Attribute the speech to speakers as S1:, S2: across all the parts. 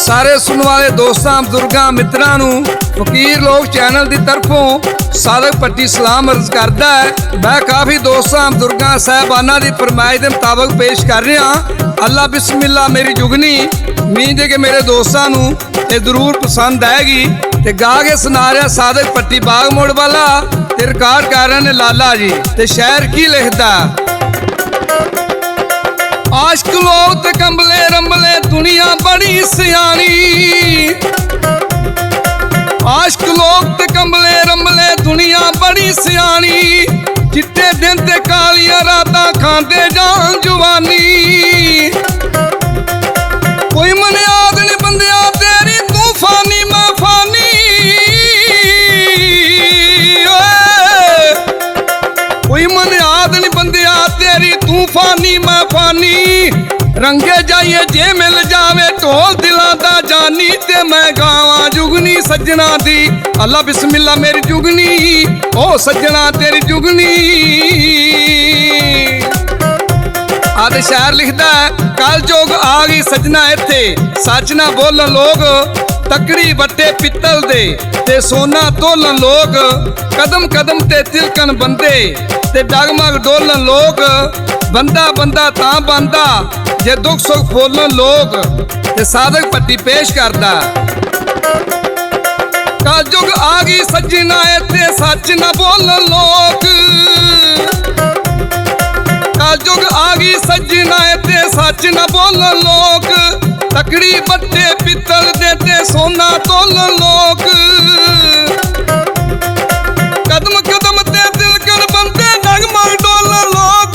S1: सारे सुनने वाले दोस्तों बुजुर्गों मित्रां नूं फकीर लोग चैनल की तरफों सादक भट्टी सलाम अर्ज करता है। मैं काफ़ी दोस्तों बुजुर्गों साहबाना की फरमाइश के मुताबिक पेश कर रहा। अल्लाह बिस्मिल्लाह मेरी जुगनी उम्मीद है कि मेरे दोस्तों नूं ये जरूर पसंद आएगी। ते गा के सुना रहा सादक भट्टी बाग मोड़ वाला ते रिकॉर्ड कर रहे ने लाला जी। ते शायर की लिखदा आशिक लोग ते कंबले रंबले दुनिया बड़ी सियानी। आशिक लोग ते कंबले रंबले दुनिया बड़ी सियानी। चिट्टे दिन ते कालियां रातां खांदे जान जुवानी। कोई मनियाद नहीं बंदिया तेरी तूफानी मैं फानी। कोई मनियाद नहीं बंदिया तेरी तूफानी मैं फानी। रंगे जाइए जे मिल जावे ढोल दिलां दा जानी। ते मैं गावां जुगनी सज्जना दी अल्लाह बिस्मिल्लाह मेरी जुगनी ओ सज्जना तेरी जुगनी। आदे शायर लिखदा है कल जोग आ गई सजना इत्थे सच ना बोलन लोग। तकड़ी बट्टे पित्तल दे ते सोना तोलन लोग। कदम कदम ते तिलकन बंदे ते डगमग डोलन लोग। बंदा बंदा तां बंदा जे दुख सुख बोलन लोग। ते सादक भट्टी पेश करदा कल जुग आ गई सजना इत्थे सच ना बोलन लोग। कल जुग आ गई सजना इत्थे सच ना बोलन लोग। तकड़ी बट्टे पित्तल दे ते सोना तोलन लोग। कदम कदम ते तिलकन बंदे डगमग डोलन लोग।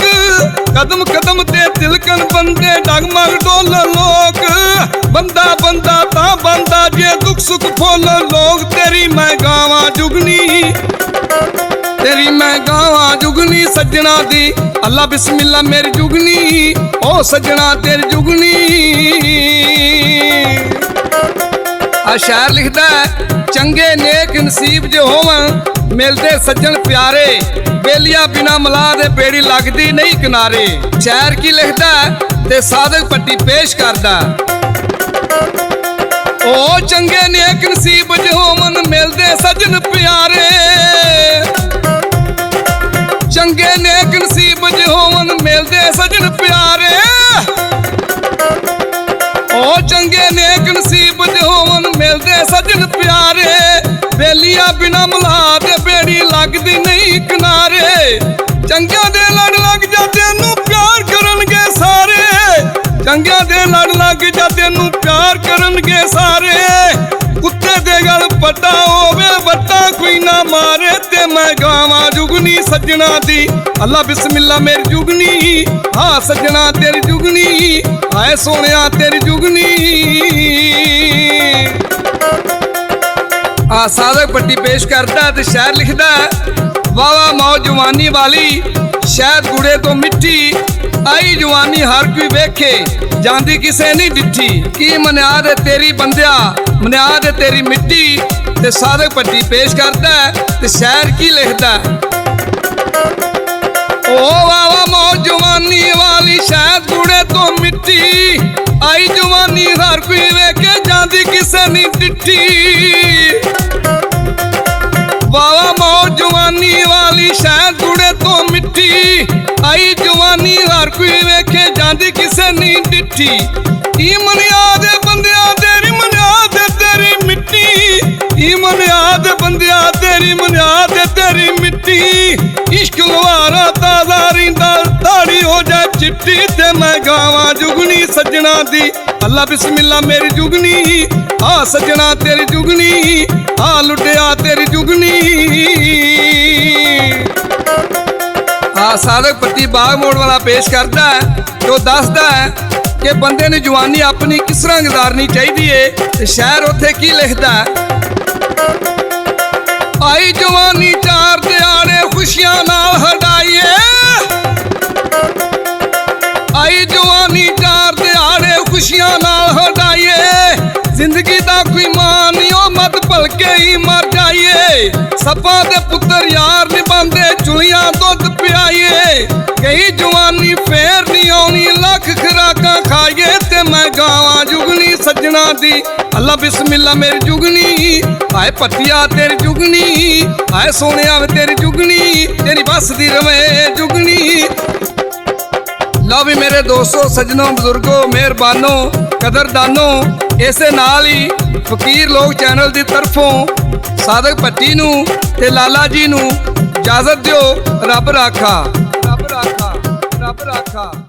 S1: कदम कदम ते तिलकन बंदे डगमग डोलन लोग। बंदा बंदा ता बंदा जे दुख सुख बोलन लोग। तेरी मैं गावां जुगनी तेरी मैं गावां जुगनी सज्जना दी अल्लाह बिस्मिल्लाह मेरी जुगनी ओ सज्जना तेरी जुगनी। आ शायर लिखदा है चंगे नेक नसीब जो होवन मिलते सज्जन प्यारे। बेलिया बिना मला दे बेड़ी लगदी नहीं किनारे। शायर की लिखदा ते सादक भट्टी पेश करदा ओ चंगे नेक नसीब जो होवन मिलते सज्जन प्यारे। चंगे नेक नसीब जो होवन मिलते सज्जन प्यारे। ओ चंगे नेक नसीब जो होवन मिलते सज्जन प्यारे। बेलिया बिना मला दे बेड़ी लगदी नहीं किनारे। चंगिया दे लड़ लग जा तेनू प्यार करनगे सारे। चंगिया दे लड़ लग जा तेनू प्यार करनगे सारे। कुत्ते दे गल पट्टा होवे बट्टा कोई ना मारे। ते मैं गावां जुगनी सज्जना दी अल्लाह बिस्मिल्लाह मेरी जुगनी हाँ सज्जना तेरी जुगनी हाय सोनिया तेरी जुगनी। सादक भट्टी पेश करता है तो शायर लिखदा वावा मौ जवानी वाली शायद गुड़े तो मिट्टी। आई जवानी हर कोई वेखे जांदी किसे नहीं डिठी। की मनियाद है तेरी बंदिया मनियाद है तेरी मिट्टी। ते सादक भट्टी पेश करता है ते शायर की लिखदा ओ वावा मौ जवानी वाली शायद गुड़े तो मिट्टी। आई जवानी हर कोई वेखे जांदी किसे नहीं डिठी। वावा मौ जवानी वाली शायद गुड़े तो मिट्टी। आई जवानी हर कोई वेखे जांदी किसे नहीं डिठी। ई मनियाद बंदिया तेरी मनियाद तेरी मिट्टी। ई मनियाद बंदिया तेरी मनियाद तेरी मिट्टी। इश्क गवारा ताजा रिंदा दाढ़ी हो जाए चिट्टी। ते मैं गावां जुगनी सज्जना दी अल्लाह बिस्मिल्लाह मेरी जुगनी हाँ सज्जना तेरी जुगनी हाँ लुटिया तेरी जुगनी। सादक भट्टी बाग मोड़ वाला पेश करता है जो दसदा है कि बंदे ने जवानी अपनी किस तरह गुजारनी चाहिए। शायर उत्थे की लिखदा आई जवानी चार दिहाड़े खुशियां नाल हटाइए। आई जवानी चार दिहाड़े खुशियां नाल हटाइए। जिंदगी दा कोई मान नहीं ओ मत भलके ही मर जाइए। सपा दे पुत्र यार निभांदे चुलियां दुध पियाइए। कई जवानी फेर नहीं आनी लख खुराकां खाइए। ते मैं गावां जुगनी सज्जना दी। अल्लाह बिस्मिल्ला मेरी जुगनी, हाय पतिया तेरी जुगनी, हाय सोनिया तेरी जुगनी, तेरी बस दी रवे जुगनी। लो भी मेरे दोस्तों सज्जनों बुजुर्गों मेहरबानों कदरदानों, इसे नाल ही फकीर लोग चैनल की तरफों सादक भट्टी नूं ते लाला जी नूं इजाजत दिओ। रब राखा, रब राखा, रब राखा।